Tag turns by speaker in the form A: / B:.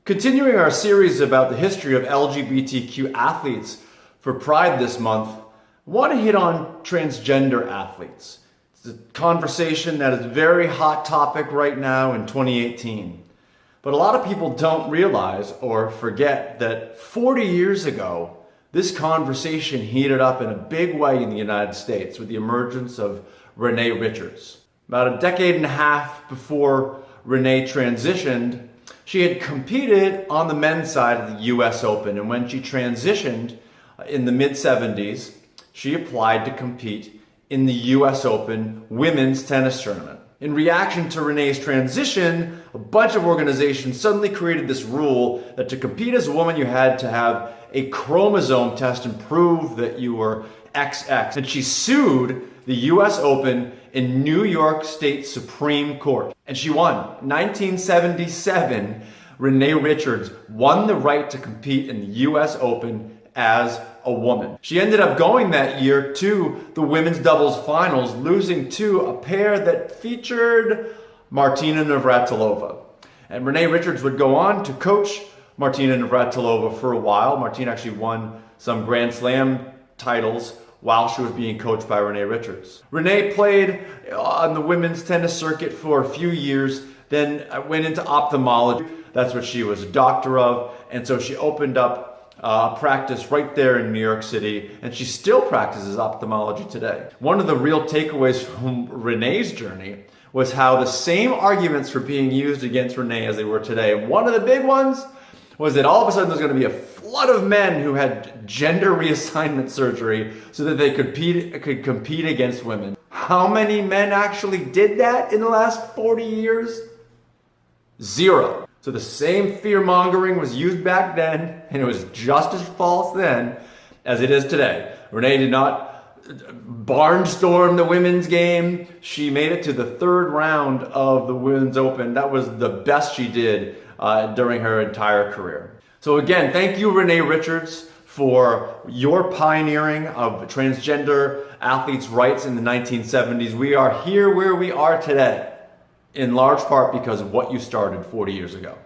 A: Continuing our series about the history of LGBTQ athletes for Pride this month, I want to hit on transgender athletes. It's a conversation that is a very hot topic right now in 2018. But a lot of people don't realize or forget that 40 years ago, this conversation heated up in a big way in the United States with the emergence of Renee Richards. About a decade and a half before Renee transitioned, she had competed on the men's side of the US Open, and when she transitioned in the mid-70s, she applied to compete in the US Open women's tennis tournament. In reaction to Renee's transition, a bunch of organizations suddenly created this rule that to compete as a woman, you had to have a chromosome test and prove that you were XX. And she sued the US Open in New York State Supreme Court. And she won. 1977, Renee Richards won the right to compete in the US Open as a woman. She ended up going that year to the women's doubles finals, losing to a pair that featured Martina Navratilova. And Renee Richards would go on to coach Martina Navratilova for a while. Martina actually won some Grand Slam titles while she was being coached by Renee Richards. Renee played on the women's tennis circuit for a few years, then went into ophthalmology. That's what she was a doctor of. And so she opened up practice right there in New York City, and she still practices ophthalmology today. One of the real takeaways from Renee's journey was how the same arguments were being used against Renee as they were today. And one of the big ones was that all of a sudden there's going to be a flood of men who had gender reassignment surgery so that they could compete against women. How many men actually did that in the last 40 years? Zero. So the same fear-mongering was used back then, and it was just as false then as it is today. Renee did not barnstorm the women's game. She made it to the third round of the Women's Open. That was the best she did during her entire career. So again, thank you, Renee Richards, for your pioneering of transgender athletes' rights in the 1970s. We are here where we are today, in large part because of what you started 40 years ago.